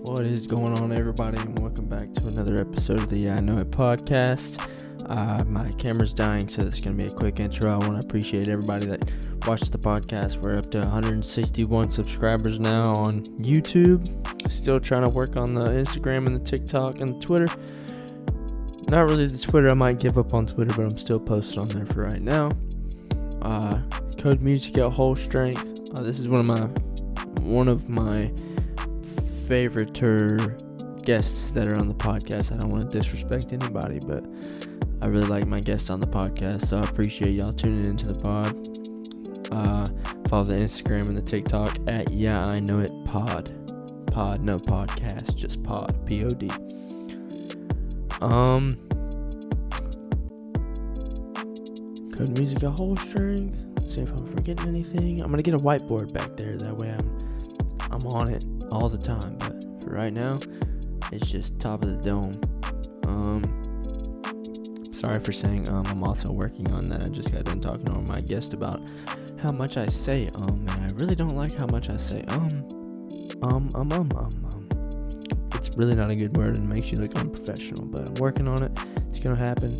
What is going on, everybody, and welcome back to another episode of the Yeah I Know It podcast. My camera's dying, so this is going to be a quick intro. I want to appreciate everybody that watched the podcast. We're up to 161 subscribers now on YouTube. Still trying to work on the Instagram and the TikTok and the Twitter. Not really the Twitter. I might give up on Twitter, but I'm still posting on there for right now. Code Music at Whole Strength. This is one of my favorite guests that are on the podcast. I don't want to disrespect anybody, but I really like my guests on the podcast, so I appreciate y'all tuning into the pod. Follow the Instagram and the TikTok at Yeah I Know It Pod. Pod, no podcast, just pod. P-O-D. Code Music at Whole Strength. See if I'm forgetting anything. I'm gonna get a whiteboard back there. That way I'm on it all the time. But for right now, it's just top of the dome. Sorry for saying I'm also working on that. I just got done talking to my guest about how much I say and I really don't like how much I say It's really not a good word and makes you look unprofessional, but I'm working on it. It's gonna happen.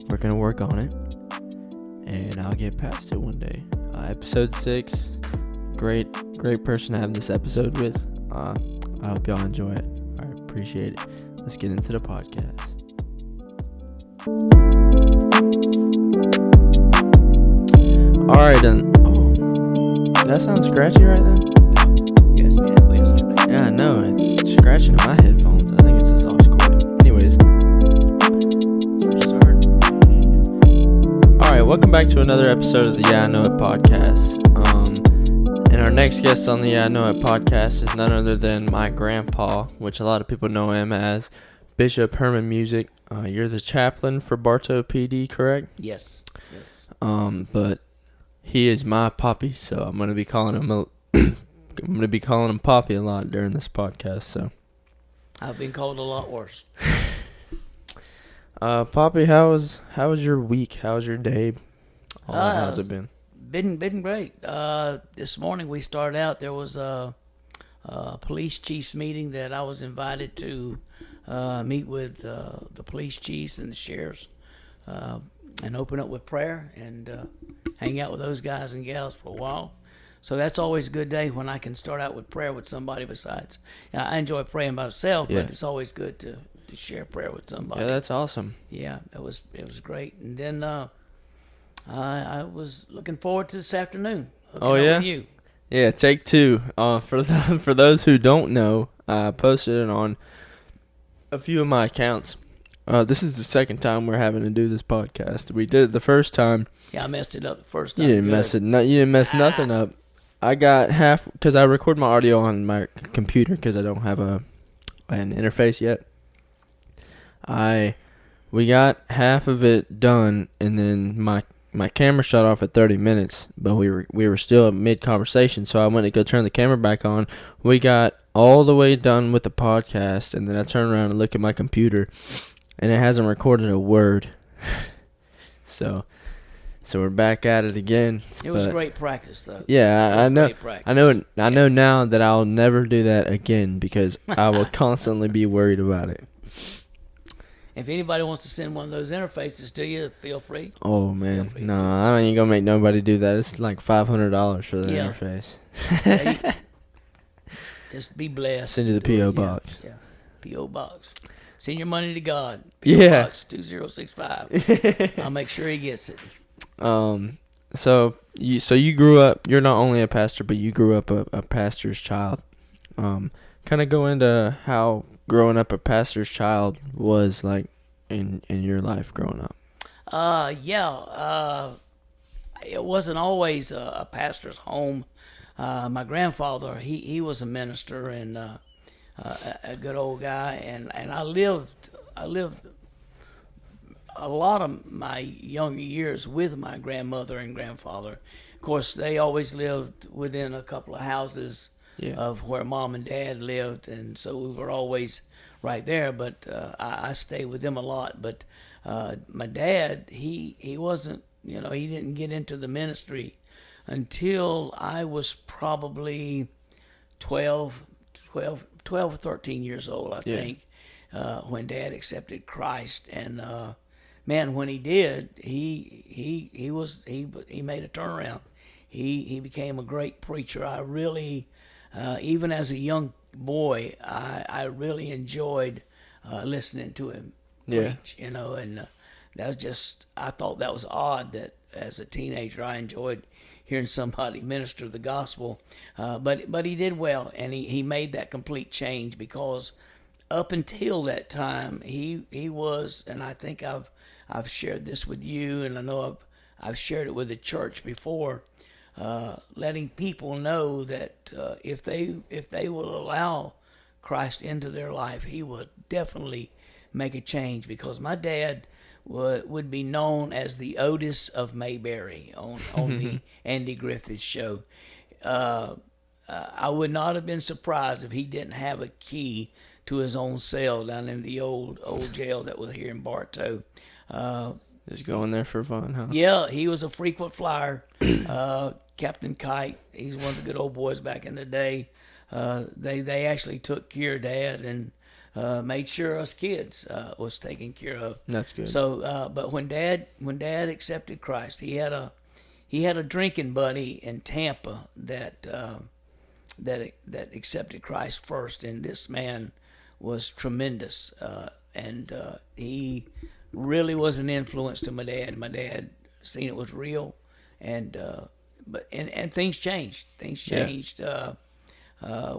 We're gonna work on it, and I'll get past it one day. Episode 6, great person to have this episode with. I hope y'all enjoy it. I appreciate it. Let's get into the podcast. Alright then. Oh, did that sound scratchy right then? Yes, man. Yeah, I know. It's scratching in my headphones. I think it's this aux cord. Anyways. Alright, welcome back to another episode of the Yeah I Know It podcast. And our next guest on the Yeah I Know It podcast is none other than my grandpa, which a lot of people know him as Bishop Herman Music. You're the chaplain for Bartow PD, correct? Yes. But he is my poppy, so I'm gonna be calling him Poppy a lot during this podcast. So I've been called a lot worse. Poppy, how was your week? How was your day? How's it been? Been great. This morning we started out. There was a police chiefs meeting that I was invited to meet with the police chiefs and the sheriffs and open up with prayer and hang out with those guys and gals for a while. So that's always a good day when I can start out with prayer with somebody besides. I enjoy praying by myself, but it's always good to share prayer with somebody. Yeah, that's awesome. Yeah, it was great. And then I was looking forward to this afternoon. With you. Yeah, take 2. For those who don't know, I posted it on a few of my accounts. This is the second time we're having to do this podcast. We did it the first time. Yeah, I messed it up the first time. You didn't mess it. You didn't mess nothing up. I got half because I record my audio on my computer because I don't have an interface yet. We got half of it done, and then my camera shut off at 30 minutes, but we were still mid conversation, so I went to go turn the camera back on. We got all the way done with the podcast, and then I turned around and look at my computer, and it hasn't recorded a word. So we're back at it again. It was great practice, though. Yeah, I know now that I'll never do that again because I will constantly be worried about it. If anybody wants to send one of those interfaces to you, feel free. Oh, man. No, I ain't going to make nobody do that. It's like $500 for the interface. Yeah, just be blessed. Send you the P.O. box. Yeah, P.O. box. Send your money to God. P.O. box 2065. I'll make sure he gets it. So you grew up, you're not only a pastor, but you grew up a pastor's child. Kind of go into how growing up a pastor's child was like in your life growing up. It wasn't always a pastor's home. My grandfather, he was a minister and a good old guy, and I lived a lot of my younger years with my grandmother and grandfather. Of course, they always lived within a couple of houses of where mom and dad lived, and so we were always right there. But I stayed with them a lot. But my dad, he wasn't, he didn't get into the ministry until I was probably 12 or 13 years old, I think, when Dad accepted Christ. And man, when he did, he made a turnaround. He became a great preacher. I really, even as a young boy, I really enjoyed listening to him preach. And that was just, I thought that was odd that as a teenager I enjoyed hearing somebody minister the gospel. But he did well, and he made that complete change, because up until that time he was, and I think I've shared this with you, and I know I've shared it with the church before, letting people know that if they will allow Christ into their life, he would definitely make a change. Because my dad would be known as the Otis of Mayberry on the Andy Griffith Show. I would not have been surprised if he didn't have a key to his own cell down in the old jail that was here in Bartow. Just going there for fun, huh? Yeah, he was a frequent flyer. Captain Kite, he's one of the good old boys back in the day. They actually took care of Dad and made sure us kids was taken care of. That's good. So, but when Dad accepted Christ, he had a drinking buddy in Tampa that accepted Christ first, and this man was tremendous, and he really was an influence to my dad. My dad seen it was real, and things changed. Things changed.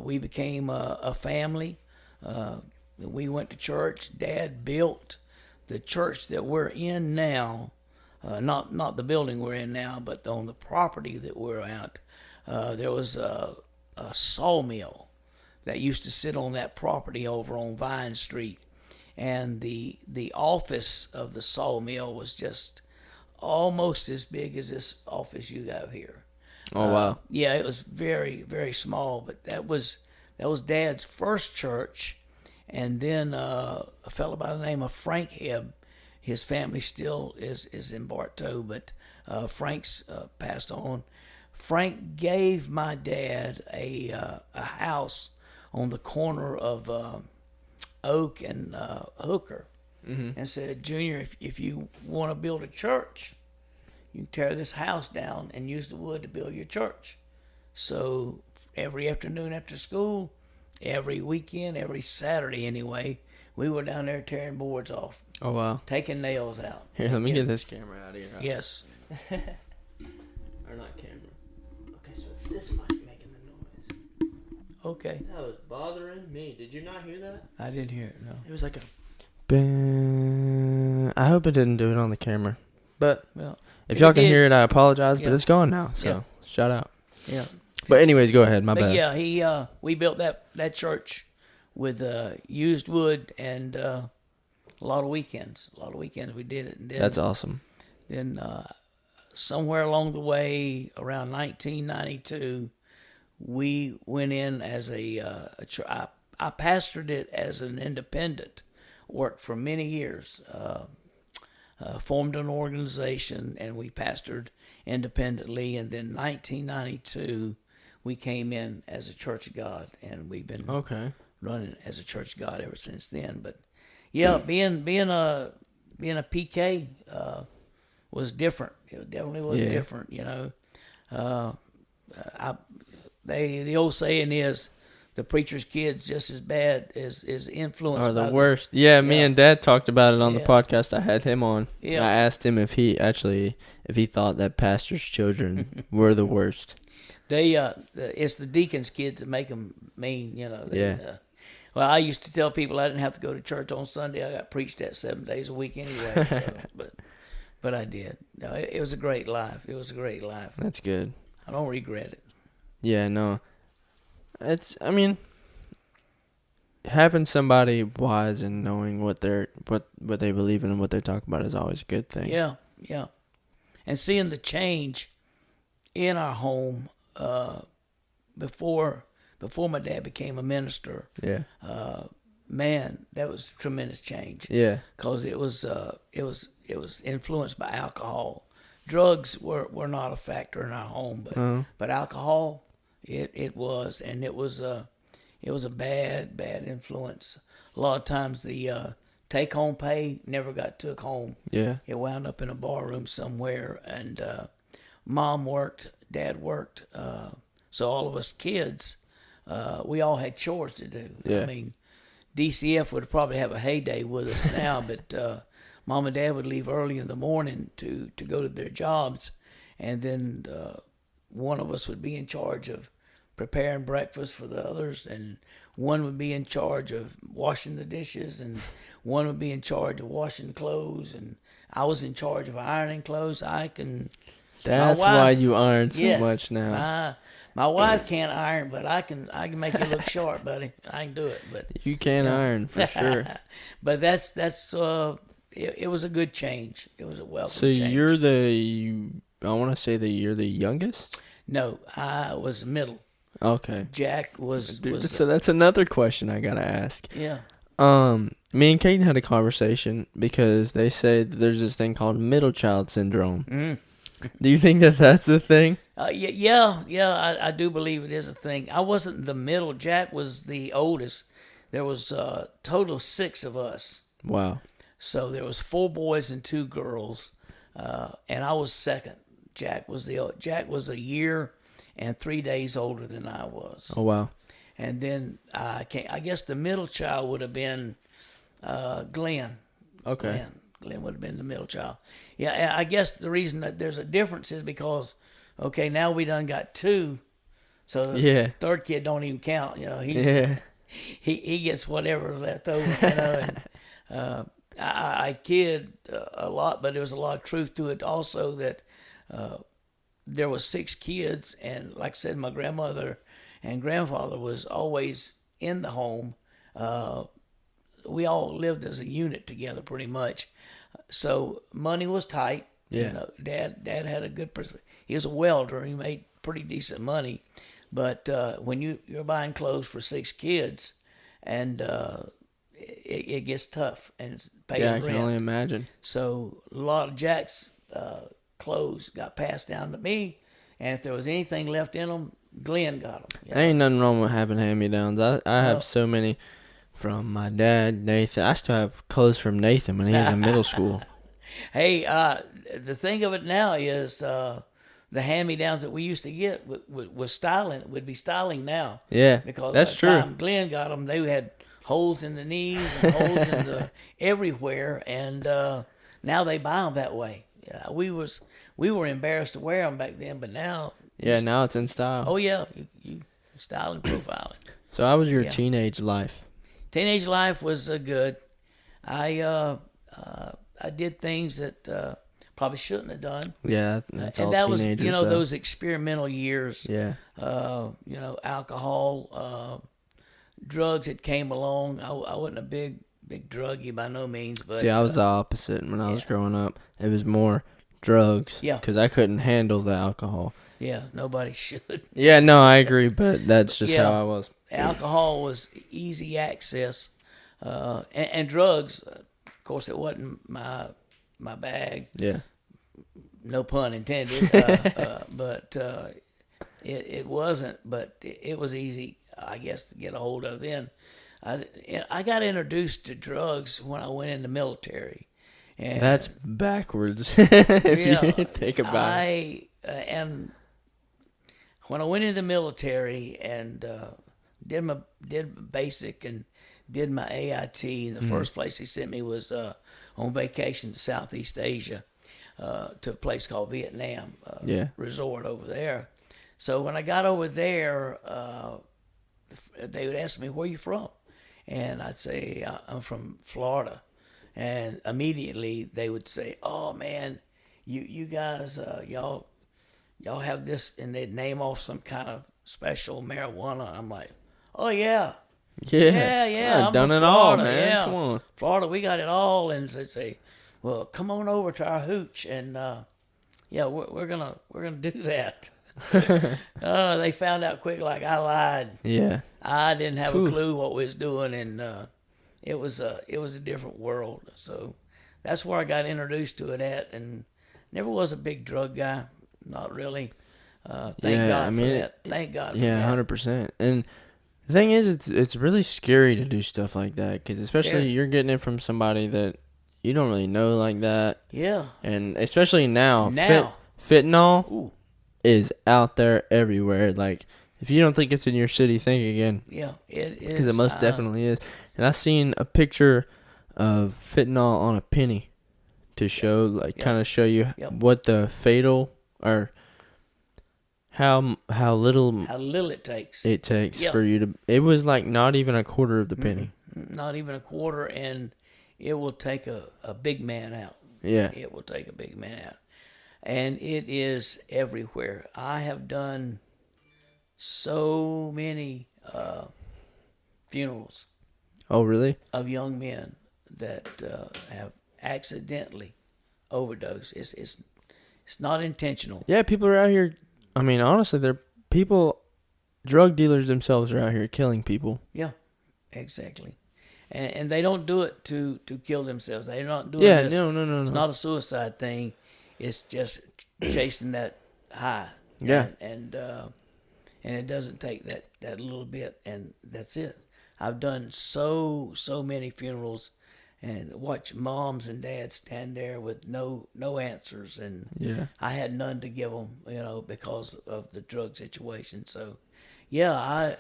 We became a family. We went to church. Dad built the church that we're in now, not the building we're in now, but on the property that we're at. There was a sawmill that used to sit on that property over on Vine Street, and the office of the sawmill was just almost as big as this office you have here. Oh wow! Yeah, it was very, very small, but that was Dad's first church. And then a fellow by the name of Frank Hebb, his family still is in Bartow, but Frank's passed on. Frank gave my dad a house on the corner of Oak and Hooker, and said, Junior, if you want to build a church, you tear this house down and use the wood to build your church. So every afternoon after school, every weekend, every Saturday anyway, we were down there tearing boards off. Oh wow! Taking nails out. Here, let me get this camera out of here. Yes. Or not camera. Okay, so it's this mic making the noise. Okay. That was bothering me. Did you not hear that? I didn't hear it. No. It was like a. I hope it didn't do it on the camera, but Well, if y'all can hear it, I apologize. But it's gone now, so shout out. Yeah. But anyways, go ahead. My bad. Yeah, we built that church with used wood, and a lot of weekends. We did it. And then, That's awesome. Then somewhere along the way, around 1992, we went in as I pastored it as an independent. Worked for many years. Formed an organization, and we pastored independently. And then 1992. We came in as a Church of God, and we've been running as a Church of God ever since then. But yeah, being a PK was different. It definitely was different. The old saying is, the preacher's kid's just as bad as influenced. Are the worst. Yeah, me and Dad talked about it on the podcast. I had him on. Yeah. I asked him if he thought that pastors' children were the worst. It's the deacon's kids that make them mean, well, I used to tell people I didn't have to go to church on Sunday. I got preached at 7 days a week anyway. So, but I did. No, it was a great life. It was a great life. That's good. I don't regret it. Yeah, no. Having somebody wise and knowing what they believe in and what they're talking about is always a good thing. Yeah. And seeing the change in our home. Before my dad became a minister, man, that was tremendous change. Yeah, because it was influenced by alcohol, drugs were not a factor in our home, but alcohol, it was, and it was a bad influence. A lot of times the take home pay never got took home. Yeah. It wound up in a bar room somewhere, and mom worked, dad worked, so all of us kids, we all had chores to do. Yeah. I mean, DCF would probably have a heyday with us now, but mom and dad would leave early in the morning to go to their jobs, and then one of us would be in charge of preparing breakfast for the others, and one would be in charge of washing the dishes, and one would be in charge of washing clothes, and I was in charge of ironing clothes. That's why you iron so much now. My wife can't iron, but I can make you look sharp, buddy. I can do it, but you can iron for sure. But that's it was a good change. It was a welcome so change. I want to say that you're the youngest? No, I was middle. Okay. Jack was. So that's another question I gotta ask. Yeah. Me and Kate had a conversation because they say that there's this thing called middle child syndrome. Mm. Do you think that that's a thing? Yeah. I do believe it is a thing. I wasn't the middle. Jack was the oldest. There was a total of 6 of us. Wow. So there was 4 boys and 2 girls, and I was second. Jack was a year and 3 days older than I was. Oh wow. And then I guess the middle child would have been Glenn. Okay. Glenn would have been the middle child. Yeah, I guess the reason that there's a difference is because, okay, now we done got 2, so the third kid don't even count. You know, he gets whatever left over. You know, and I kid a lot, but there was a lot of truth to it also that there was 6 kids, and like I said, my grandmother and grandfather was always in the home. We all lived as a unit together pretty much. So money was tight. Yeah. You know, Dad had a good he was a welder. He made pretty decent money. But when you're buying clothes for 6 kids, and it gets tough, and paying rent. I can only imagine. So a lot of Jack's clothes got passed down to me, and if there was anything left in them, Glenn got them. There ain't nothing wrong with having hand-me-downs. I have so many from my dad, Nathan. I still have clothes from Nathan when he was in middle school. Hey, the thing of it now is the hand-me-downs that we used to get would be styling now. Yeah, because that's by the true. time Glenn got them, they had holes in the knees and holes in the everywhere, and now they buy them that way. We were embarrassed to wear them back then, but now. Yeah, now it's in style. Oh yeah, you styling, profiling. So how was your teenage life? Teenage life was good. I did things that probably shouldn't have done. Yeah, that's all and that was teenagers. Those experimental years. Yeah. Alcohol, drugs that came along. I wasn't a big druggie by no means. But see, I was the opposite when I was growing up. It was more drugs. Yeah. Because I couldn't handle the alcohol. Yeah, nobody should. Yeah, no, I agree, but that's just how I was. Alcohol was easy access, and drugs. Of course, it wasn't my bag. Yeah. No pun intended. But it wasn't. But it was easy, I guess, to get a hold of then. I got introduced to drugs when I went in the military. And that's backwards. If you think about it. And when I went into the military and did basic and did my AIT, and the first place they sent me was on vacation to Southeast Asia, to a place called Vietnam Resort over there. So when I got over there, they would ask me, "Where you from?" And I'd say, "I'm from Florida." And immediately they would say, "Oh man, you guys, y'all have this," and they'd name off some kind of special marijuana. I'm like, "Oh yeah, I've I'm done from it all, Florida, man. Yeah. Come on, Florida, we got it all." And they'd say, "Well, come on over to our hooch, and we're gonna do that." They found out quick, like I lied. Yeah, I didn't have a clue what we was doing, and it was a different world. So that's where I got introduced to it at, and Never was a big drug guy. Not really. Thank Yeah, God I mean, for that. Thank God for yeah, that. 100%. And the thing is, it's really scary to do stuff like that because especially Yeah. you're getting it from somebody that you don't really know like that, Yeah. and especially now, Now. fentanyl Ooh. is out there everywhere. Like, if you don't think it's in your city, think again, Yeah. It because it is. most definitely is. And I seen a picture of fentanyl on a penny to show, like, Yep. kind of show you Yep. what the fatal or how little How little it takes. it takes Yep. for you to. It was like not even a quarter of the penny. Not even a quarter, and it will take a big man out. Yeah. It will take a big man out. And it is everywhere. I have done so many funerals Oh, really? of young men that have accidentally overdosed. It's not intentional. Yeah, people are out here. I mean, honestly, drug dealers themselves are out here killing people. Yeah, exactly. And they don't do it to kill themselves. They're not doing Yeah, this. no. It's not a suicide thing. It's just chasing that high. Yeah. And it doesn't take that little bit, and that's it. I've done so many funerals, and watch moms and dads stand there with no answers, and Yeah. I had none to give them, because of the drug situation. So, yeah,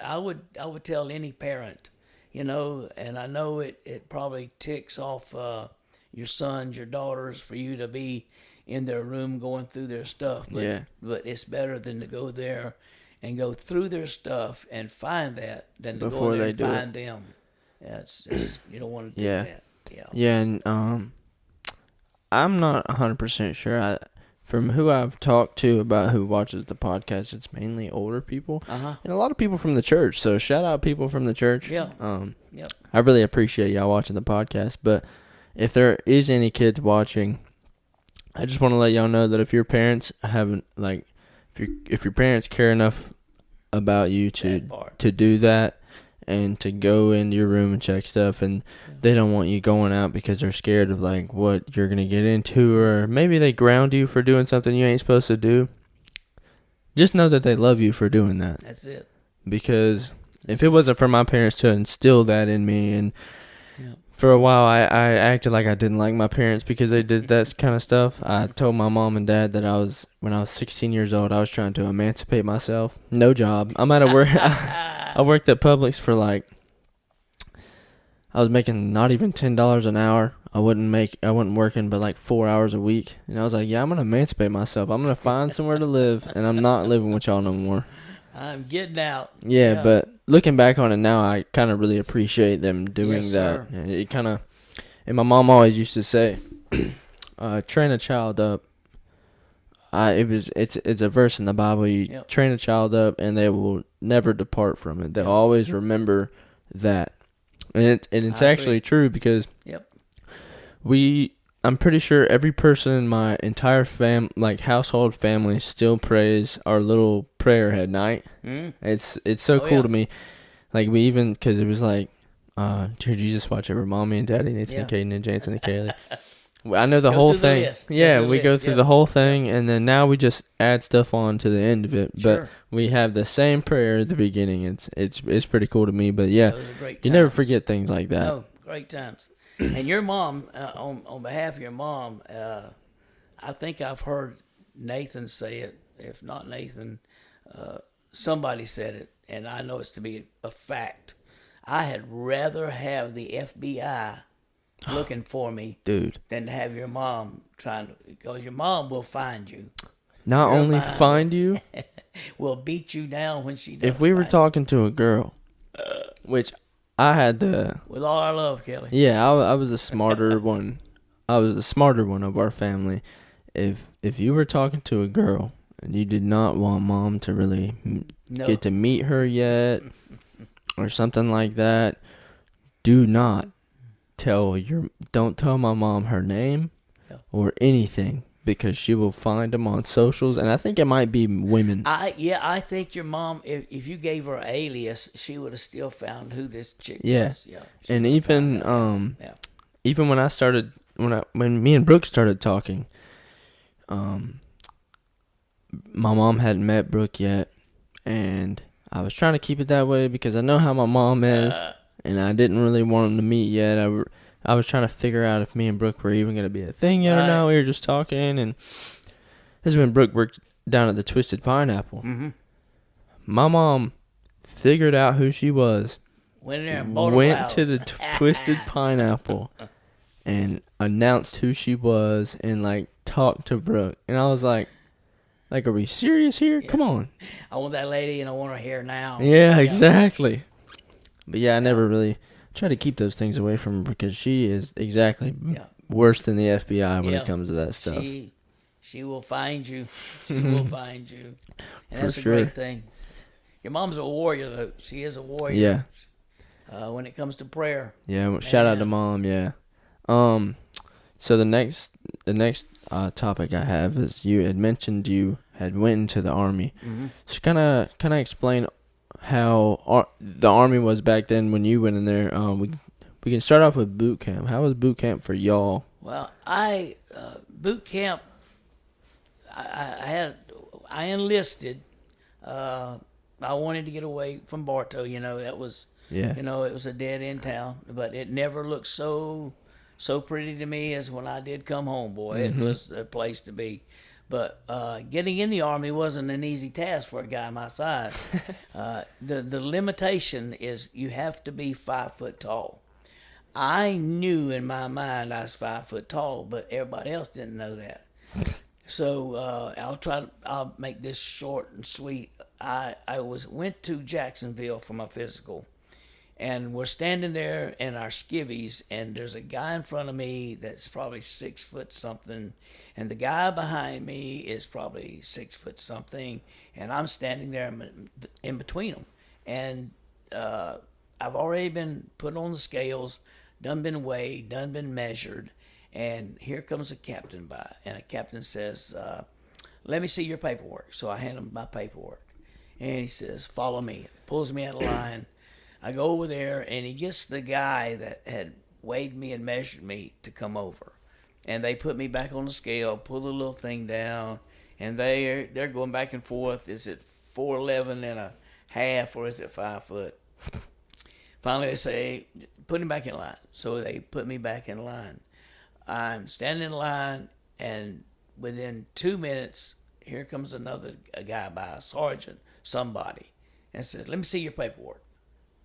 I would tell any parent, and I know it probably ticks off your sons, your daughters, for you to be in their room going through their stuff. But, Yeah. But it's better than to go there and go through their stuff and find that than to Before go there they and do find them. Yeah, you don't want to do Yeah. that. Yeah. Yeah, and I'm not 100% sure. From who I've talked to about who watches the podcast, it's mainly older people Uh-huh. and a lot of people from the church. So shout out people from the church. Yeah. Yep. I really appreciate y'all watching the podcast. But if there is any kids watching, I just want to let y'all know that if your parents haven't if your parents care enough about you to do that and to go into your room and check stuff, and they don't want you going out because they're scared of like what you're gonna get into, or maybe they ground you for doing something you ain't supposed to do, just know that they love you for doing that. That's it. Because if it wasn't for my parents to instill that in me, and for a while I acted like I didn't like my parents because they did that kind of stuff. I told my mom and dad that when I was 16 years old, I was trying to emancipate myself. No job. I'm out of work. I worked at Publix for I was making not even $10 an hour. I wasn't working but like 4 hours a week. And I was like, yeah, I'm going to emancipate myself. I'm going to find somewhere to live, and I'm not living with y'all no more. I'm getting out. Yeah, but looking back on it now, I kind of really appreciate them doing that. Sir. It kind of, and my mom always used to say, train a child up. It's a verse in the Bible. You train a child up, and they will never depart from it. They'll always remember that, and it's actually true because I'm pretty sure every person in my entire household family still prays our little prayer at night. It's so cool to me. Like, we even, because it was like, did you just watch over Mommy and Daddy, Nathan and Caden and Jansen and Kaylee? I know the whole thing. We go through the whole thing, and then now we just add stuff on to the end of it. But we have the same prayer at the beginning. It's pretty cool to me. But yeah, you never forget things like that. No, great times. And your mom, on behalf of your mom, I think I've heard Nathan say it. If not Nathan, somebody said it, and I know it's to be a fact. I had rather have the FBI looking for me, dude, than to have your mom because your mom will find you. Not only find you, will beat you down when she does. If we were talking to a girl, which I had with all our love, Kelly. Yeah, I was the smarter one. I was the smarter one of our family. If you were talking to a girl and you did not want mom to really get to meet her yet, or something like that, don't tell my mom her name or anything, because she will find them on socials, and I think it might be women. I think your mom, if you gave her an alias, she would have still found who this chick was. Yeah. And even even when me and Brooke started talking, my mom hadn't met Brooke yet, and I was trying to keep it that way because I know how my mom is, and I didn't really want them to meet yet. I was trying to figure out if me and Brooke were even going to be a thing yet or not. We were just talking, and this is when Brooke worked down at the Twisted Pineapple. Mm-hmm. My mom figured out who she was. Went in there and bought went to the Twisted Pineapple and announced who she was and like talked to Brooke. And I was like, are we serious here? Come on. I want that lady and I want her hair now. Yeah, exactly. But yeah, I never really try to keep those things away from her because she is exactly worse than the FBI when it comes to that stuff. She will find you. She will find you. And that's a sure. great thing. Your mom's a warrior, though. She is a warrior. Yeah. When it comes to prayer. Yeah, well, shout out to Mom, yeah. So the next topic I have is you had mentioned you had went into the Army. Mm-hmm. So kind of explain how the Army was back then when you went in there. We can start off with boot camp. How was boot camp for y'all? Well, boot camp, I enlisted. I wanted to get away from Bartow. That was, it was a dead end town, but it never looked so pretty to me as when I did come home, boy. Mm-hmm. It was a place to be. But getting in the Army wasn't an easy task for a guy my size. The limitation is you have to be 5 foot tall. I knew in my mind I was 5 foot tall, but everybody else didn't know that. So I'll make this short and sweet. I went to Jacksonville for my physical, and we're standing there in our skivvies, and there's a guy in front of me that's probably 6 foot something, and the guy behind me is probably 6 foot something, and I'm standing there in between them. And I've already been put on the scales, done been weighed, done been measured, and here comes a captain by, and a captain says, let me see your paperwork. So I hand him my paperwork, and he says, follow me. Pulls me out of line. I go over there, and he gets the guy that had weighed me and measured me to come over. And they put me back on the scale, pull the little thing down, and they're going back and forth. Is it 4'11" and a half, or is it 5 foot? Finally, they say, put him back in line. So they put me back in line. I'm standing in line, and within 2 minutes, here comes a guy by, a sergeant, somebody, and says, let me see your paperwork.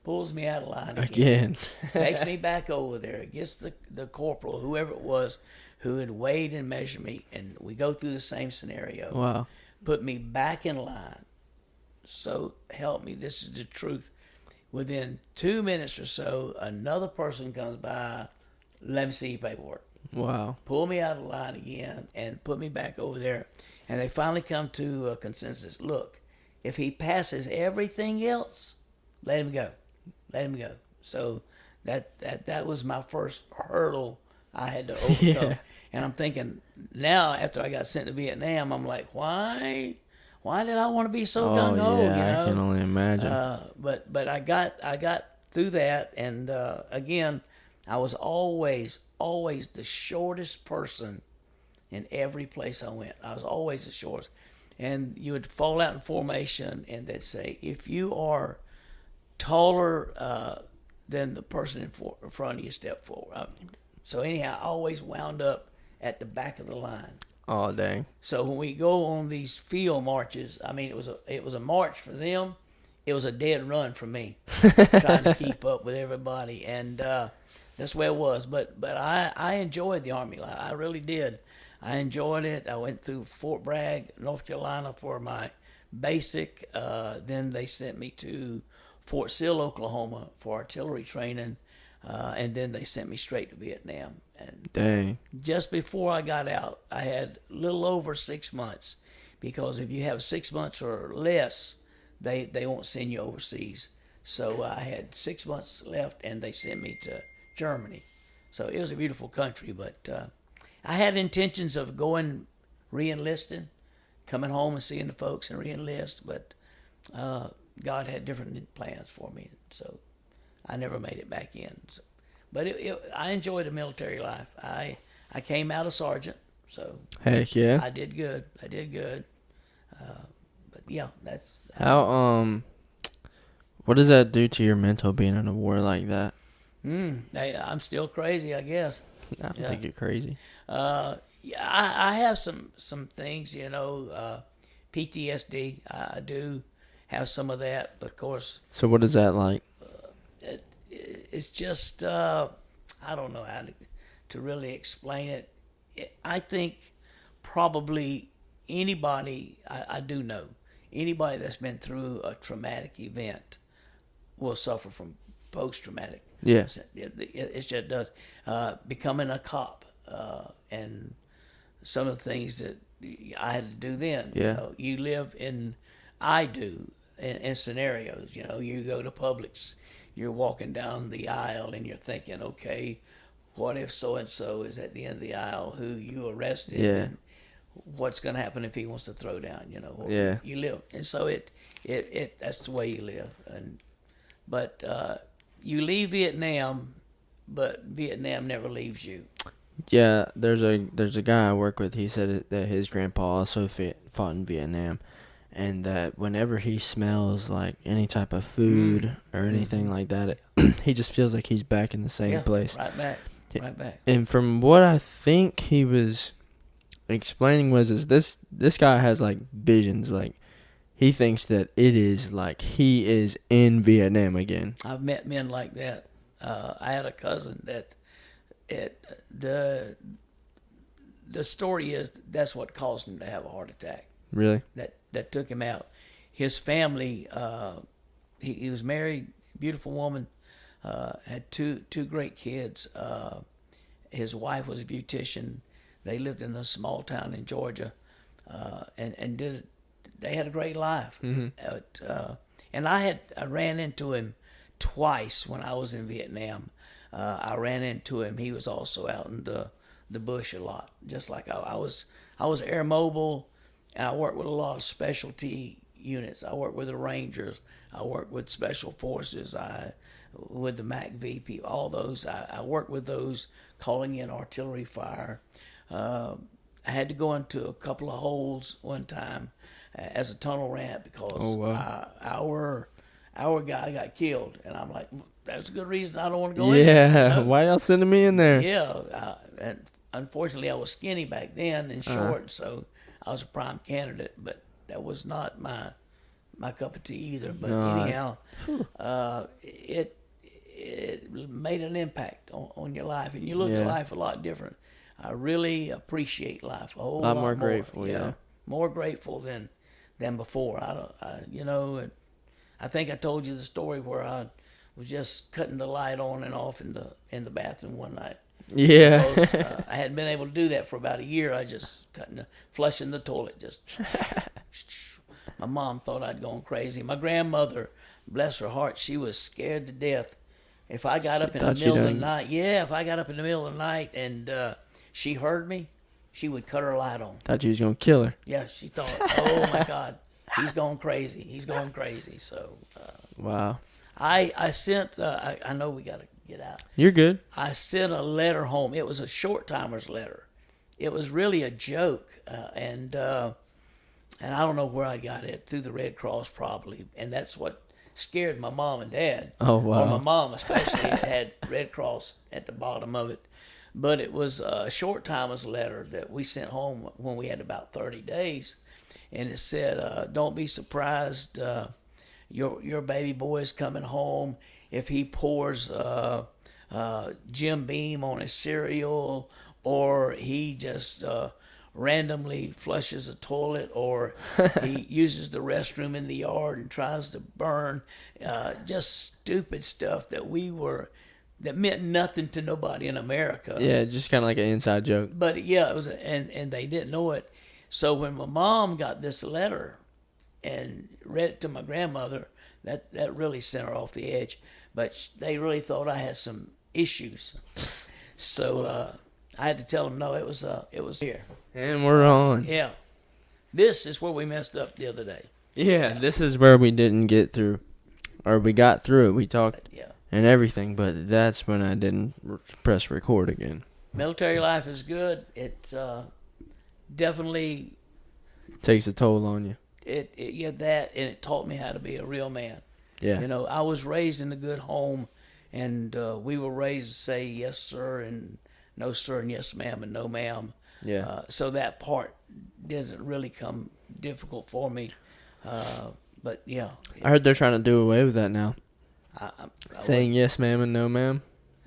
Pulls me out of line again. Takes me back over there, gets the corporal, whoever it was, who had weighed and measured me, and we go through the same scenario. Wow. Put me back in line. So help me, this is the truth. Within 2 minutes or so, another person comes by, let me see your paperwork. Wow. Pull me out of line again and put me back over there. And they finally come to a consensus. Look, if he passes everything else, let him go. Let him go. So that was my first hurdle I had to overcome. Yeah. And I'm thinking now, after I got sent to Vietnam, I'm like, why did I want to be so gung ho? Yeah, I can only imagine. But I got through that, and again, I was always the shortest person in every place I went. I was always the shortest. And you would fall out in formation, and they'd say, if you are taller than the person in front of you, step forward. So anyhow, I always wound up at the back of the line. Oh, dang. So when we go on these field marches, I mean, it was a march for them. It was a dead run for me, trying to keep up with everybody. And that's where it was. But I enjoyed the Army life. I really did. I enjoyed it. I went through Fort Bragg, North Carolina for my basic. Then they sent me to Fort Sill, Oklahoma for artillery training. And then they sent me straight to Vietnam. And dang. Just before I got out, I had a little over 6 months. Because if you have 6 months or less, they won't send you overseas. So I had 6 months left, and they sent me to Germany. So it was a beautiful country, but I had intentions of going re-enlisting, coming home and seeing the folks and re-enlist, but God had different plans for me, so I never made it back in. So, but I enjoyed the military life. I came out a sergeant, So Heck yeah. I did good. But yeah, that's How what does that do to your mental being in a war like that? I'm still crazy, I guess. I don't Yeah. think you're crazy. Yeah, I have some things, PTSD. I do have some of that, but of course, So what is that like? it's just I don't know how to really explain it. I think probably anybody I do know anybody that's been through a traumatic event will suffer from post-traumatic. Yeah. It just does. Becoming a cop and some of the things that I had to do then. Yeah. You live I do in scenarios. You go to Publix, you're walking down the aisle and you're thinking, okay, what if so and so is at the end of the aisle who you arrested? Yeah. And what's going to happen if he wants to throw down? Yeah. You live, and so it that's the way you live. But you leave Vietnam, but Vietnam never leaves you. Yeah, there's a guy I work with. He said that his grandpa also fought in Vietnam, and that whenever he smells like any type of food or anything like that, he just feels like he's back in the same place. Right back. And from what I think he was explaining is this guy has like visions, like he thinks that it is like he is in Vietnam again. I've met men like that. I had a cousin that the story is that's what caused him to have a heart attack. Really? That took him out. His family, he was married, beautiful woman, had two great kids. His wife was a beautician. They lived in a small town in Georgia, and they had a great life. Mm-hmm. And I ran into him twice when I was in Vietnam. I ran into him. He was also out in the bush a lot, just like I was. I was air mobile, and I worked with a lot of specialty units. I worked with the Rangers. I worked with Special Forces. With the MACV, all those. I worked with those, calling in artillery fire. I had to go into a couple of holes one time as a tunnel ramp because our guy got killed, and I'm like, that's a good reason I don't want to go in there. Yeah, why y'all sending me in there? Yeah, and unfortunately I was skinny back then and short, so I was a prime candidate, but that was not my cup of tea either. But anyhow, it made an impact on your life, and you look at life a lot different. I really appreciate life a whole lot more grateful. Yeah, more grateful than before. I think I told you the story where I was just cutting the light on and off in the bathroom one night. Yeah. Because, I hadn't been able to do that for about a year. I just flushing the toilet. Just my mom thought I'd gone crazy. My grandmother, bless her heart, she was scared to death. If I got up in the middle of the night, if I got up in the middle of the night and she heard me, she would cut her light on. Thought you was gonna kill her. Yeah, she thought, oh my God, he's going crazy. He's going crazy. So. Wow. I sent. I know we got to get out. You're good. I sent a letter home. It was a short timer's letter. It was really a joke, and I don't know where I got it, through the Red Cross probably, and that's what scared my mom and dad. Oh wow. Or my mom especially had Red Cross at the bottom of it. But it was a short timer's letter that we sent home when we had about 30 days, and it said, "Don't be surprised. Your baby boy is coming home if he pours Jim Beam on his cereal, or he just randomly flushes a toilet, or he uses the restroom in the yard and tries to burn." Just stupid stuff that meant nothing to nobody in America. Yeah, just kind of like an inside joke. But yeah, it was, and they didn't know it. So when my mom got this letter and read it to my grandmother, that really sent her off the edge. But they really thought I had some issues. So I had to tell them, no, it was here. And we're on. Yeah. This is where we messed up the other day. Yeah, this is where we didn't get through. Or we got through it. We talked and everything, but that's when I didn't press record again. Military life is good. It's definitely Takes a toll on you. yeah, that, and it taught me how to be a real man. Yeah. You know, I was raised in a good home, and we were raised to say yes, sir, and no, sir, and yes, ma'am, and no, ma'am. Yeah. So that part doesn't really come difficult for me. But yeah, I heard they're trying to do away with that now. I Saying yes, ma'am, and no, ma'am.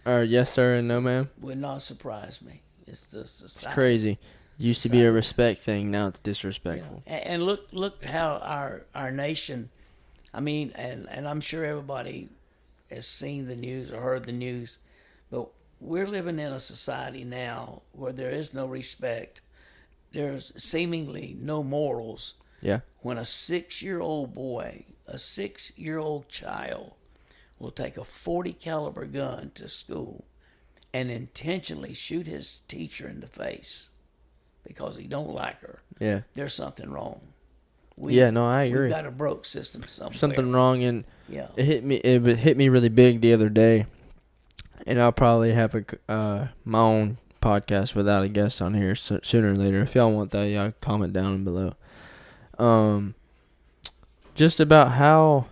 Or yes, sir, and no, ma'am. would not surprise me. It's the society. It's crazy. Used to be a respect thing. Now it's disrespectful. Yeah. And look how our nation. I mean, and I'm sure everybody has seen the news or heard the news, but we're living in a society now where there is no respect. There's seemingly no morals. Yeah. When a 6-year-old boy, a 6-year-old child, will take a .40 caliber gun to school and intentionally shoot his teacher in the face because he don't like her, Yeah. there's something wrong. I agree. We've got a broke system somewhere. Something wrong, and Yeah. it hit me really big the other day, and I'll probably have my own podcast without a guest on here sooner or later. If y'all want that, y'all comment down below. Just about how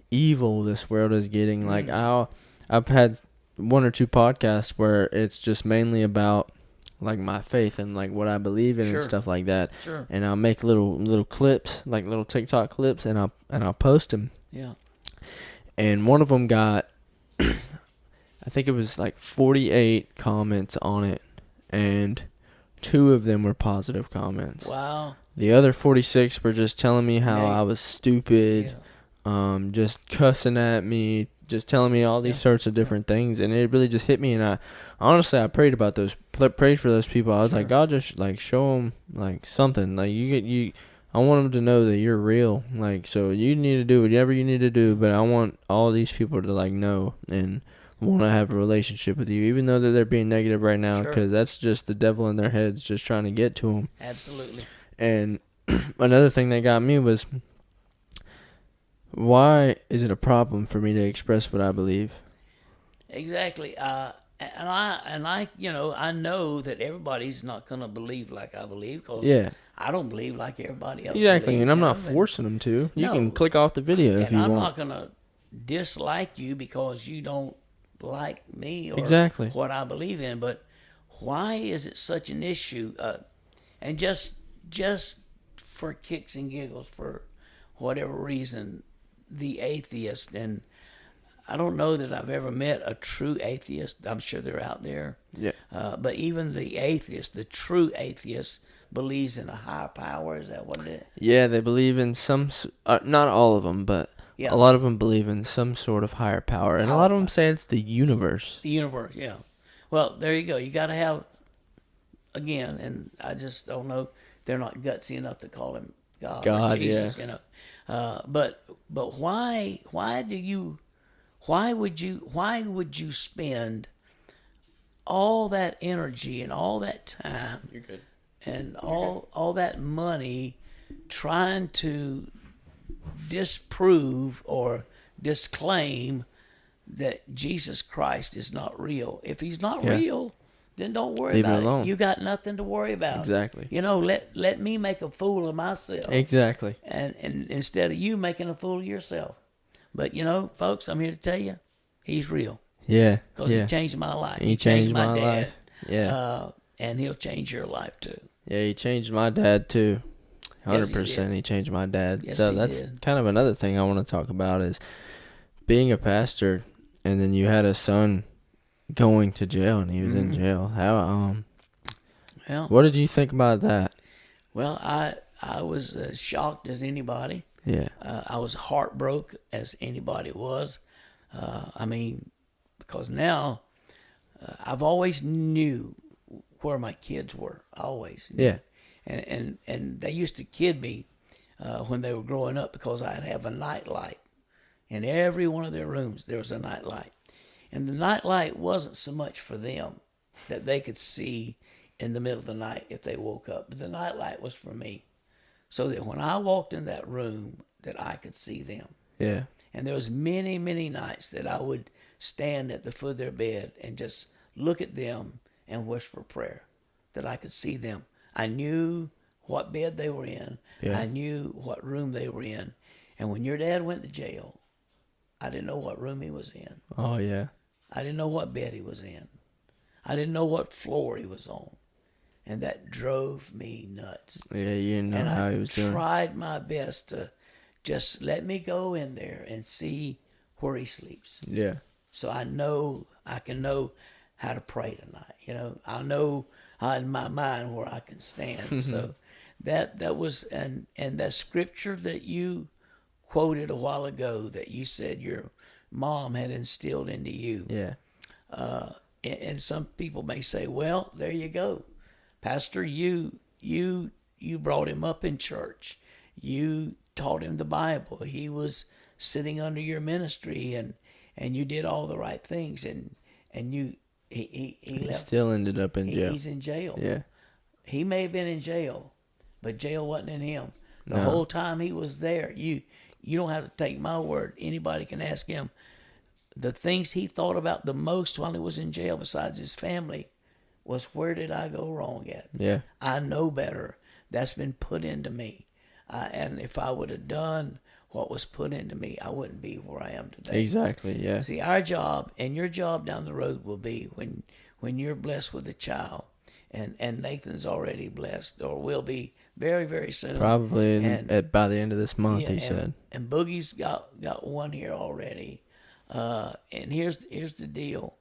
evil this world is getting. Like I've had one or two podcasts where it's just mainly about like my faith and like what I believe in and stuff like that. Sure. And I'll make little clips, like little TikTok clips, and I'll post them. Yeah. And one of them got, I think it was like 48 comments on it, and 2 of them were positive comments. Wow. The other 46 were just telling me how I was stupid, just cussing at me, just telling me all these sorts of different things, and it really just hit me. And I prayed about prayed for those people. I was like, God, just like show them like something. Like I want them to know that you're real. Like, so you need to do whatever you need to do, but I want all these people to like know and want to have a relationship with you, even though that they're being negative right now, because that's just the devil in their heads just trying to get to them. Absolutely. And another thing that got me was, why is it a problem for me to express what I believe? Exactly. And I, I know that everybody's not gonna believe like I believe, because I don't believe like everybody else. Exactly, believes, and I'm not forcing them to. You can click off the video if you want. I'm not gonna dislike you because you don't like me or what I believe in. But why is it such an issue? And just for kicks and giggles, for whatever reason, the atheist, and I don't know that I've ever met a true atheist. I'm sure they're out there. Yeah. But even the atheist, the true atheist, believes in a higher power. Is that what it is? Yeah, they believe in some, not all of them, but a lot of them believe in some sort of higher power. And a lot of them say it's the universe. The universe, yeah. Well, there you go. You got to have, again, and I just don't know, they're not gutsy enough to call him God or Jesus, But why would you spend all that energy and all that time and all that money trying to disprove or disclaim that Jesus Christ is not real? If he's not real, then don't worry about it. Alone. You got nothing to worry about. Exactly. Let me make a fool of myself. Exactly. And instead of you making a fool of yourself. But, folks, I'm here to tell you, he's real. Yeah. Because he changed my life. He changed my dad. Life. Yeah. And he'll change your life, too. Yeah, he changed my dad, too. 100% he changed my dad. Yes, so that's kind of another thing I want to talk about is being a pastor, and then you had a son going to jail, and he was in jail. How what did you think about that? Well, I was as shocked as anybody. Yeah. I was heartbroken as anybody was. Because now I've always knew where my kids were. Always. Yeah. And they used to kid me when they were growing up because I'd have a night light. In every one of their rooms, there was a night light. And the night light wasn't so much for them that they could see in the middle of the night if they woke up. But the night light was for me. So that when I walked in that room, that I could see them. Yeah. And there was many, many nights that I would stand at the foot of their bed and just look at them and whisper prayer, that I could see them. I knew what bed they were in. Yeah. I knew what room they were in. And when your dad went to jail, I didn't know what room he was in. Oh, yeah. I didn't know what bed he was in. I didn't know what floor he was on. And that drove me nuts. Yeah, you didn't know And how I he was doing. tried my best to just let me go in there and see where he sleeps. Yeah. So I can know how to pray tonight. You know, I know in my mind where I can stand. So that was and that scripture that you quoted a while ago that you said your mom had instilled into you. Yeah. And some people may say, well, there you go, Pastor, you brought him up in church. You taught him the Bible. He was sitting under your ministry, and you did all the right things, and he left. Still ended up in jail. He's in jail. Yeah. He may have been in jail, but jail wasn't in him. The No. whole time he was there. You don't have to take my word. Anybody can ask him. The things he thought about the most while he was in jail, besides his family, was where did I go wrong at? Yeah. I know better. That's been put into me. And if I would have done what was put into me, I wouldn't be where I am today. Exactly. Yeah. See, our job and your job down the road will be when you're blessed with a child, and Nathan's already blessed or will be very, very soon. Probably And- by the end of this month, he and, said. And Boogie's got one here already. And here's the deal.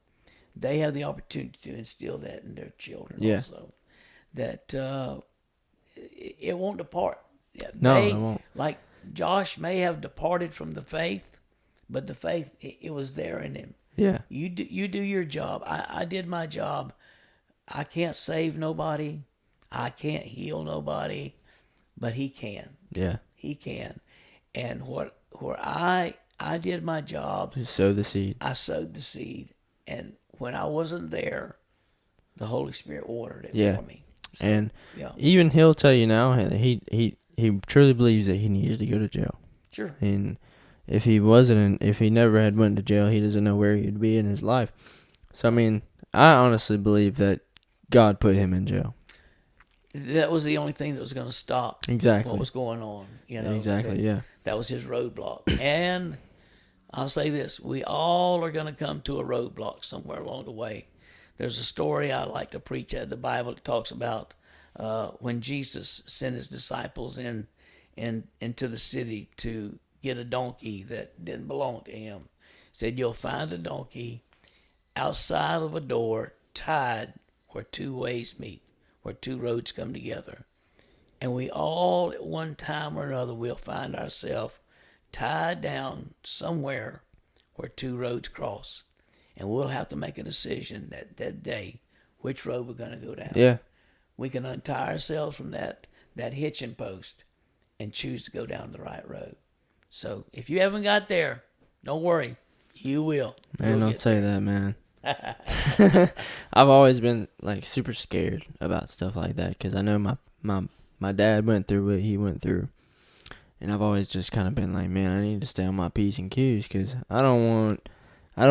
They have the opportunity to instill that in their children also. That it won't depart. No, it won't. Like Josh may have departed from the faith, but the faith, it was there in him. Yeah. You do your job. I did my job. I can't save nobody. I can't heal nobody, but he can. Yeah. He can. And where I did my job, Just sow the seed. I sowed the seed, and when I wasn't there, the Holy Spirit watered it Yeah. for me. So, And yeah, even he'll tell you now that he truly believes that he needed to go to jail. sure. And if he never had went to jail, he doesn't know where he'd be in his life. So I mean, I honestly believe that God put him in jail. That was the only thing that was going to stop Exactly. what was going on. You know, Exactly. Yeah. That was his roadblock. And I'll say this: we all are going to come to a roadblock somewhere along the way. There's a story I like to preach at the Bible that talks about when Jesus sent his disciples into the city to get a donkey that didn't belong to him. He said, you'll find a donkey outside of a door tied where two ways meet, where two roads come together. And we all, at one time or another, will find ourselves tied down somewhere where two roads cross. And we'll have to make a decision that day which road we're going to go down. Yeah. We can untie ourselves from that hitching post and choose to go down the right road. So if you haven't got there, don't worry. You will. Man, You'll don't get say that, man. I've always been like super scared about stuff like that because I know my dad went through what he went through, and I've always just kind of been like, man, I need to stay on my P's and Q's because I don't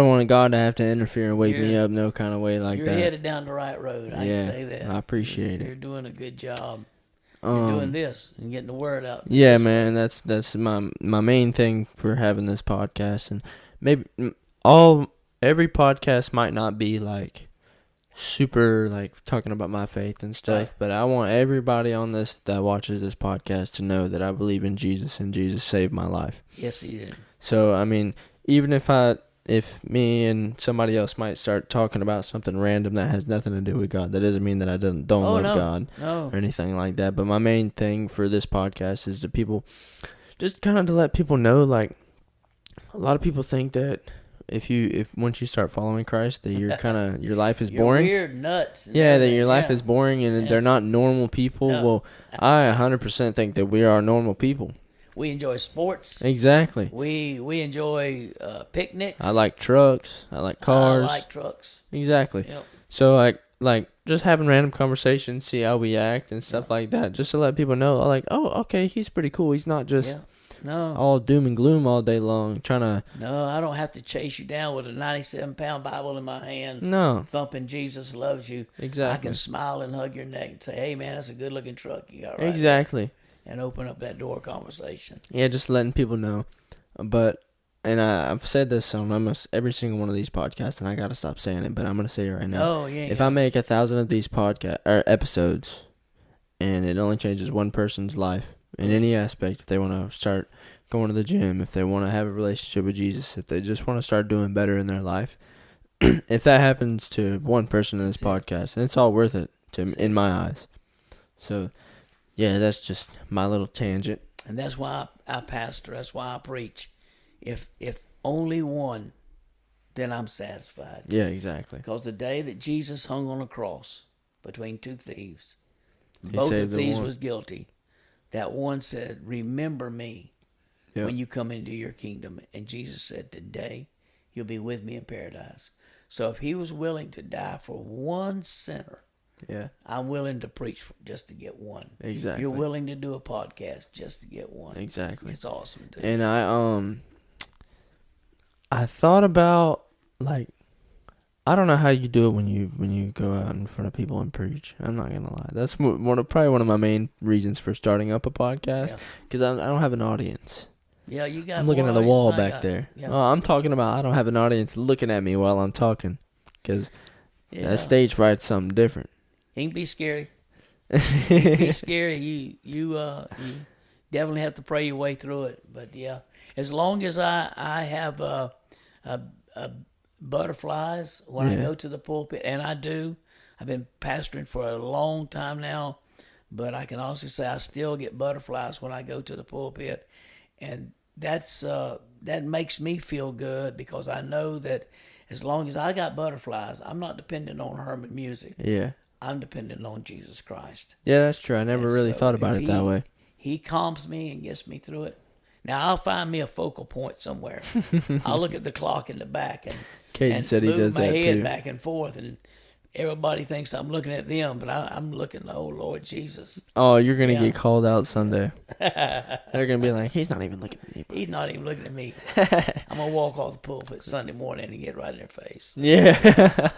want God to have to interfere and wake me up no kind of way like you're that. You're headed down the right road. I can say that. I appreciate You're it. doing a good job. You're doing this and getting the word out. Yeah, man, that's my main thing for having this podcast, and maybe every podcast might not be like super like talking about my faith and stuff, Right. but I want everybody on this that watches this podcast to know that I believe in Jesus and Jesus saved my life. Yes, he did. So I mean, even if me and somebody else might start talking about something random that has nothing to do with God, that doesn't mean that I don't love God or anything like that. But my main thing for this podcast is to people, just kind of to let people know, like, a lot of people think that if once you start following Christ, that you're kind of your life is boring. You're weird, nuts. Yeah, that your life is boring and they're not normal people. No. Well, I 100% think that we are normal people. We enjoy sports. Exactly. We enjoy picnics. I like trucks. I like cars. I like trucks. Exactly. Yep. So like just having random conversations, see how we act and stuff like that, just to let people know, like, oh, okay, he's pretty cool. He's not just No. all doom and gloom all day long, trying to. No, I don't have to chase you down with a 97-pound Bible in my hand, No, thumping Jesus loves you. I exactly. can smile and hug your neck and say, hey, man, that's a good-looking truck you got right Exactly. there, and open up that door conversation. Yeah, just letting people know. But, and I've said this on almost every single one of these podcasts, and I gotta stop saying it, but I'm gonna say it right now. Oh, yeah. If I make 1,000 of these podcast or episodes, and it only changes one person's life in any aspect, if they want to start going to the gym, if they want to have a relationship with Jesus, if they just want to start doing better in their life, if that happens to one person in this podcast, and it's all worth it in my eyes. So, yeah, that's just my little tangent. And that's why I pastor. That's why I preach. If only one, then I'm satisfied. Yeah, exactly. Because the day that Jesus hung on a cross between two thieves, He both saved the the thieves one. was guilty. That one said, remember me Yep. when you come into your kingdom. And Jesus said, today you'll be with me in paradise. So if he was willing to die for one sinner, Yeah, I'm willing to preach just to get one. exactly. You're willing to do a podcast just to get one. Exactly. It's awesome, dude. And I thought about, like, I don't know how you do it when you go out in front of people and preach. I'm not gonna lie. That's probably one of my main reasons for starting up a podcast, because I don't have an audience. Yeah, you got. I'm looking at a wall audience than I back got. there. Yeah. Oh, I'm talking about I don't have an audience looking at me while I'm talking, because Yeah. that stage fright's something different. It can be scary. It can be scary. You definitely have to pray your way through it. But yeah, as long as I have butterflies when I go to the pulpit, and I do. I've been pastoring for a long time now, but I can also say I still get butterflies when I go to the pulpit, and that makes me feel good, because I know that as long as I got butterflies, I'm not dependent on Herman music. Yeah. I'm dependent on Jesus Christ. Yeah, that's true. I never And really so thought about if it that way. He calms me and gets me through it. Now I'll find me a focal point somewhere. I'll look at the clock in the back and Caden said he move does my that head too. back and forth, and everybody thinks I'm looking at them, but I'm looking at, oh Lord Jesus. Oh, you're gonna Yeah. get called out Sunday. They're gonna be like, he's not even looking at me. He's not even looking at me. I'm gonna walk off the pulpit Sunday morning and get right in their face. Yeah.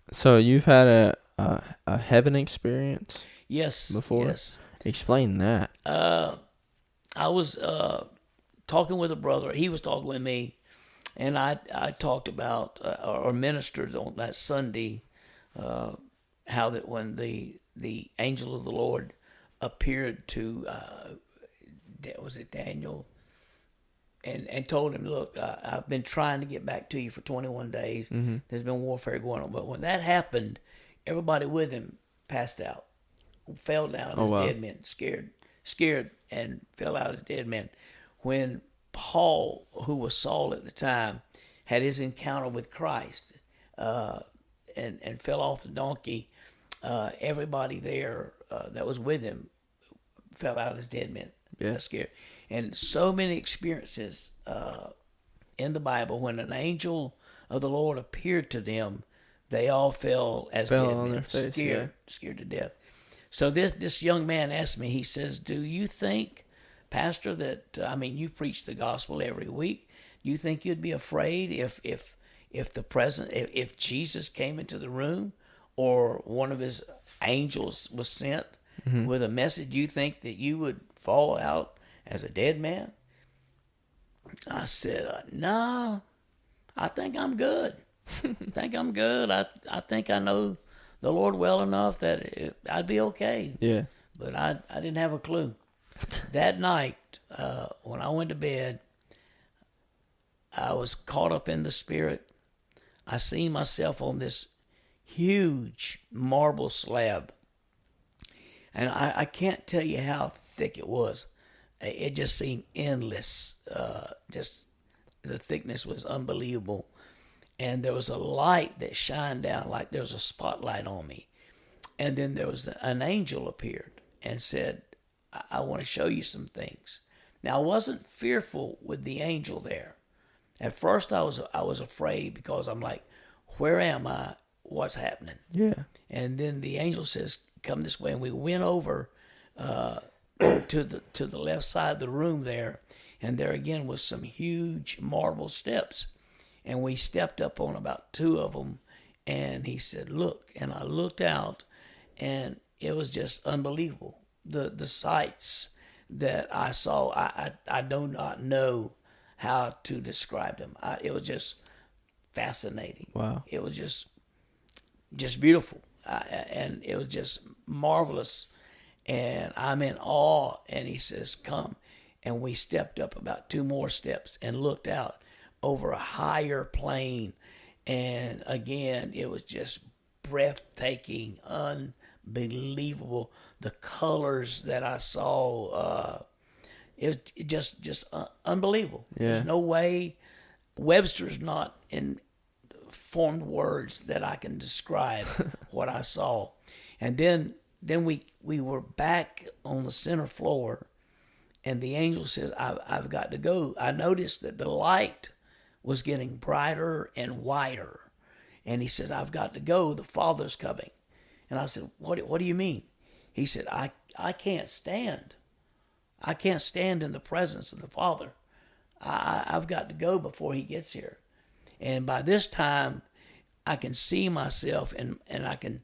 So you've had a heaven experience Yes. before? Yes. Explain that. I was talking with a brother. He was talking with me, and I talked about or ministered on that Sunday how that when the angel of the Lord appeared to was it Daniel, and told him, look, I've been trying to get back to you for 21 days. Mm-hmm. There's been warfare going on, but when that happened, everybody with him passed out, fell down as dead men, scared, and fell out as dead men. When Paul, who was Saul at the time, had his encounter with Christ and fell off the donkey, everybody there that was with him fell out as dead men. Yeah. Scared. And so many experiences in the Bible, when an angel of the Lord appeared to them, they all fell as dead on men, their face, scared to death. So this young man asked me, he says, do you think, Pastor, that, you preach the gospel every week, do you think you'd be afraid if Jesus came into the room, or one of his angels was sent with a message? Do you think that you would fall out as a dead man? I said, no, I think I'm good. I think I'm good. I think I know the Lord well enough that I'd be okay. Yeah. But I didn't have a clue. That night, when I went to bed, I was caught up in the Spirit. I seen myself on this huge marble slab. And I can't tell you how thick it was. It just seemed endless. Just the thickness was unbelievable. And there was a light that shined down like there was a spotlight on me. And then there was an angel appeared and said, I want to show you some things. Now, I wasn't fearful with the angel there. At first, I was afraid, because I'm like, where am I? What's happening? Yeah. And then the angel says, come this way. And we went over to the left side of the room there, and there again was some huge marble steps, and we stepped up on about two of them, and he said, "Look," and I looked out, and it was just unbelievable. The sights that I saw, I do not know how to describe them. It was just fascinating. Wow. It was just beautiful, and it was just marvelous. And I'm in awe. And he says, "Come," and we stepped up about two more steps and looked out over a higher plane. And again, it was just breathtaking, unbelievable. The colors that I saw, it was just unbelievable. Yeah. There's no way Webster's not in formed words that I can describe what I saw. And then we were back on the center floor, and the angel says, I've got to go. I noticed that the light was getting brighter and wider. And he said, "I've got to go. The Father's coming." And I said, What do you mean? He said, I can't stand. I can't stand in the presence of the Father. I've got to go before he gets here. And by this time, I can see myself, and I can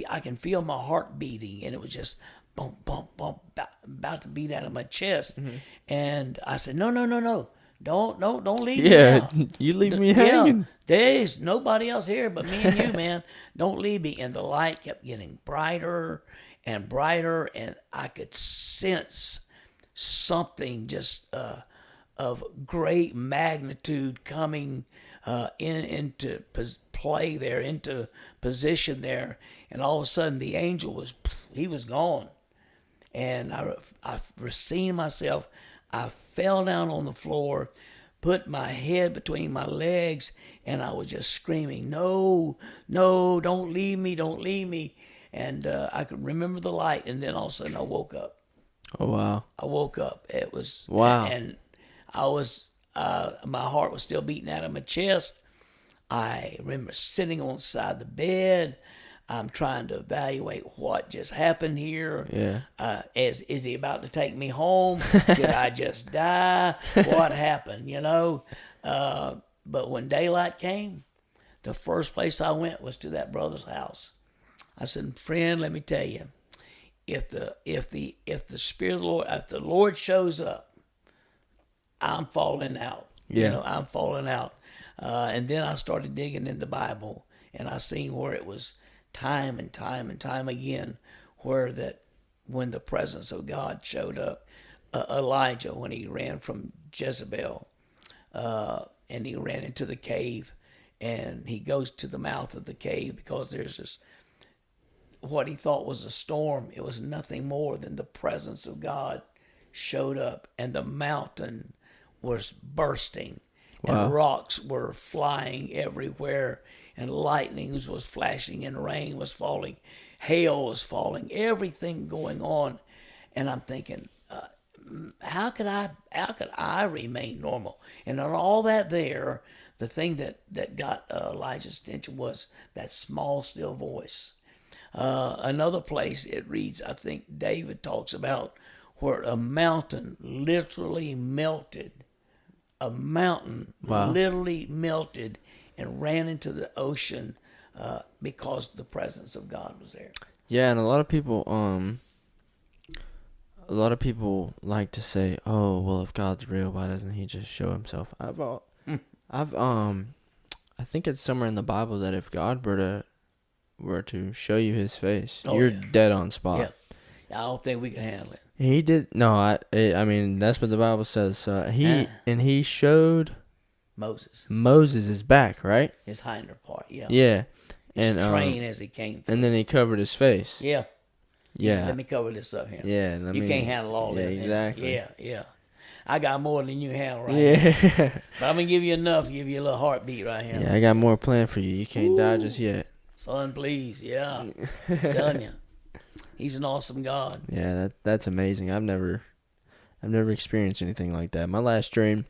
I can feel my heart beating, and it was just bump, bump, bump, about to beat out of my chest. Mm-hmm. And I said, no, don't leave me now. You leave me hanging. There's nobody else here but me and you, man. Don't leave me. And the light kept getting brighter and brighter, and I could sense something just of great magnitude coming into play there, into position there. And all of a sudden, the angel was gone. And I seen myself. I fell down on the floor, put my head between my legs, and I was just screaming, "No, no, don't leave me, don't leave me." And I could remember the light, and then all of a sudden I woke up. Oh, wow. I woke up. It was... Wow. And I was... my heart was still beating out of my chest. I remember sitting on the side of the bed. I'm trying to evaluate what just happened here. Yeah. Is he about to take me home? Did I just die? What happened? But when daylight came, the first place I went was to that brother's house. I said, "Friend, let me tell you, if the Spirit of the Lord, if the Lord shows up, I'm falling out. Yeah. I'm falling out." And then I started digging in the Bible, and I seen where it was time and time and time again, when the presence of God showed up. Elijah, when he ran from Jezebel, and he ran into the cave, and he goes to the mouth of the cave because there's this, what he thought was a storm. It was nothing more than the presence of God showed up, and the mountain was bursting. Wow. And rocks were flying everywhere, and lightnings was flashing, and rain was falling, hail was falling, everything going on. And I'm thinking, how could I remain normal? And on all that there, the thing that got Elijah's attention was that small, still voice. Another place it reads, I think David talks about, where a mountain literally melted. A mountain literally melted and ran into the ocean because the presence of God was there. Yeah, and a lot of people like to say, "Oh, well, if God's real, why doesn't he just show himself?" I think it's somewhere in the Bible that if God were to show you his face, you're dead on spot. Yeah. I don't think we can handle it. He did. No, I mean, that's what the Bible says. He showed Moses his back, right? His hinder part, yeah. Yeah. And train as he came through. And then he covered his face. Yeah. Yeah. Said, "Let me cover this up here." Yeah. You can't handle all this. Exactly. Yeah. I got more than you handle right now. But I'm going to give you enough to give you a little heartbeat right here. Yeah, I got more planned for you. You can't die just yet. Son, please. Yeah. I'm telling you. He's an awesome God. Yeah, that's amazing. I've never experienced anything like that. My last dream,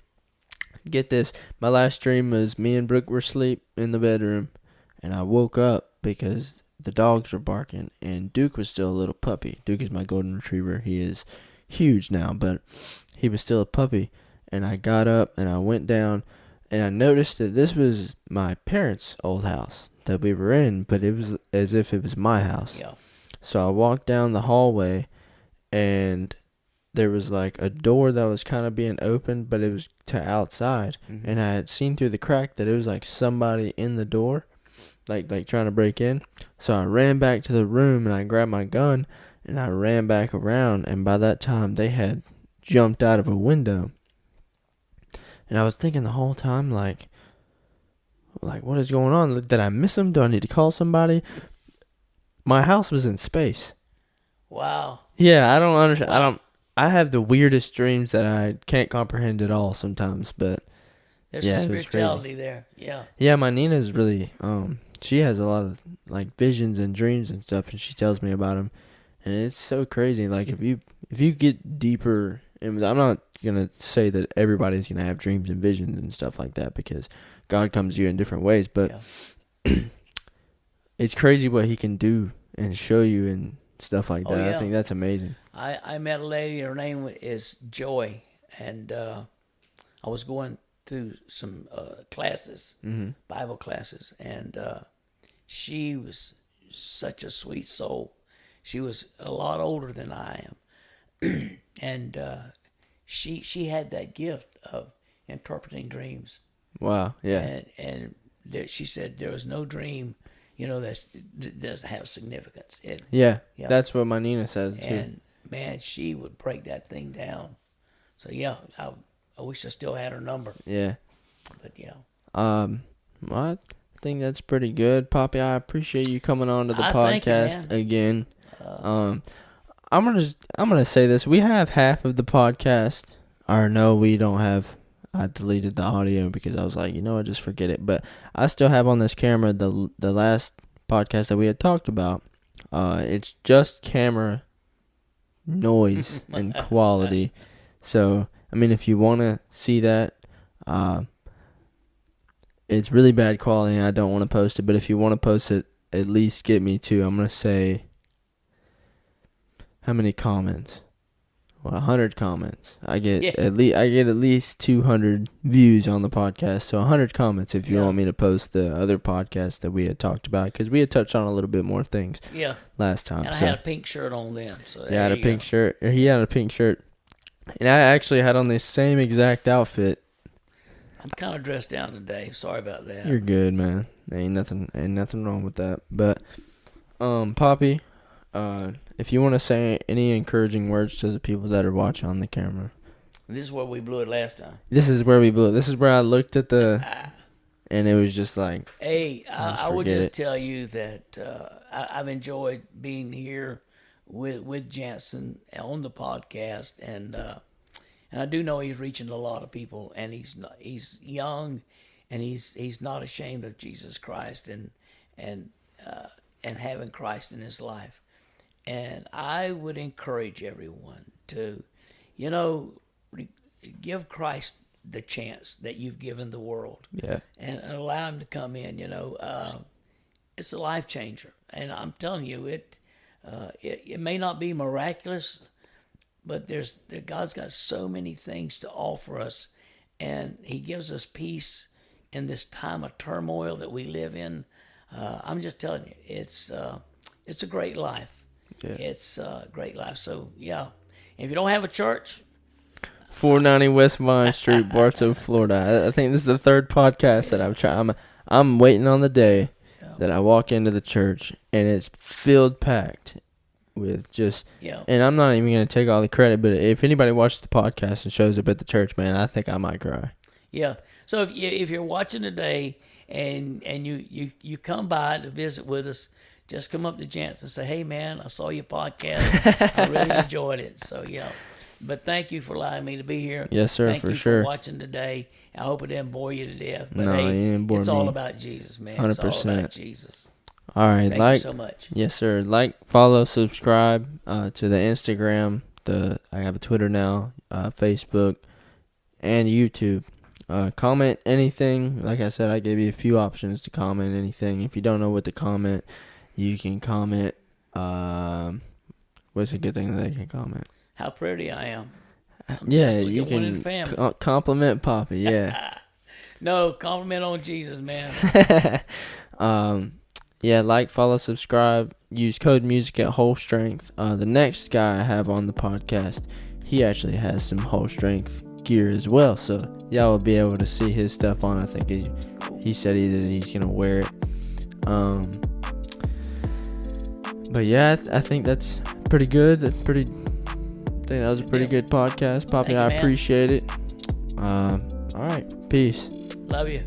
get this, my last dream was me and Brooke were asleep in the bedroom, and I woke up because the dogs were barking, and Duke was still a little puppy. Duke is my golden retriever. He is huge now, but he was still a puppy. And I got up and I went down, and I noticed that this was my parents' old house that we were in, but it was as if it was my house. Yeah. So I walked down the hallway, and there was like a door that was kind of being opened, but it was to outside. Mm-hmm. And I had seen through the crack that it was like somebody in the door, like trying to break in. So I ran back to the room and I grabbed my gun and I ran back around. And by that time, they had jumped out of a window. And I was thinking the whole time, like what is going on? Did I miss them? Do I need to call somebody? My house was in space. Wow. Yeah, I don't understand. Wow. I have the weirdest dreams that I can't comprehend at all sometimes, but There's yeah, some it was spirituality there. Yeah. yeah, my Nina's really she has a lot of like visions and dreams and stuff, and she tells me about them, and it's so crazy. Like if you get deeper, and I'm not gonna say that everybody's gonna have dreams and visions and stuff like that, because God comes to you in different ways, but it's crazy what He can do and show you and stuff like that. Yeah. I think that's amazing. I met a lady, her name is Joy, and I was going through some classes, Bible classes, and she was such a sweet soul. She was a lot older than I am, and she had that gift of interpreting dreams. Wow, yeah. And she said there was no dream, that doesn't have significance. Yeah, Yeah. that's what my Nina says too. And man, she would break that thing down. So yeah, I wish I still had her number. Yeah. But yeah. Well, I think that's pretty good, Poppy. I appreciate you coming on to the Thank you, podcast man. again. I'm gonna say this. We have half of the podcast. Or no, we don't have. I deleted the audio because I was like, just forget it. But I still have on this camera the last podcast that we had talked about. It's just camera noise and quality. So, I mean, if you want to see that, it's really bad quality and I don't want to post it. But if you want to post it, at least get me to, I'm going to say, how many comments? Well, 100 comments. I get at least 200 views on the podcast. So 100 comments if you want me to post the other podcast that we had talked about, because we had touched on a little bit more things last time. And I had a pink shirt on then. So I had a pink shirt. He had a pink shirt. And I actually had on the same exact outfit. I'm kind of dressed down today. Sorry about that. You're good, man. Ain't nothing wrong with that. But Poppy, if you want to say any encouraging words to the people that are watching on the camera. This is where we blew it last time. This is where we blew it. This is where I looked at and it was just like, hey, I would just tell you that I've enjoyed being here with Jansen on the podcast, and I do know he's reaching a lot of people, and he's young, and he's not ashamed of Jesus Christ and having Christ in his life. And I would encourage everyone to, give Christ the chance that you've given the world. Yeah. And allow him to come in, it's a life changer. And I'm telling you, it may not be miraculous, but God's got so many things to offer us, and he gives us peace in this time of turmoil that we live in. I'm just telling you, it's a great life. Yeah. It's a great life. So, yeah. If you don't have a church, 490 West Vine Street, Bartow, Florida. I think this is the third podcast that I'm trying. I'm waiting on the day that I walk into the church and it's filled, packed with just. Yeah. And I'm not even going to take all the credit, but if anybody watches the podcast and shows up at the church, man, I think I might cry. Yeah. So if you're watching today and you come by to visit with us, just come up to Jansen and say, hey, man, I saw your podcast. I really enjoyed it. So, yeah. But thank you for allowing me to be here. Yes, sir, thank for you sure. For watching today. I hope it didn't bore you to death. But no, hey, you didn't bore it's me. all about Jesus, man. 100%. It's all about Jesus. All right. Thank you so much. Yes, sir. Like, follow, subscribe to the Instagram. I have a Twitter now, Facebook, and YouTube. Comment anything. Like I said, I gave you a few options to comment anything. If you don't know what to comment, You can comment. What's a good thing that they can comment? How pretty I am. Yeah, you can compliment Poppy. Yeah. No, compliment on Jesus, man. Yeah, like, follow, subscribe. Use code music at Whole Strength. The next guy I have on the podcast, he actually has some Whole Strength gear as well, so y'all will be able to see his stuff on. I think he said either he's gonna wear it. But yeah, I think that's pretty good. I think that was a pretty good podcast, Poppy. I appreciate it. All right, peace. Love you.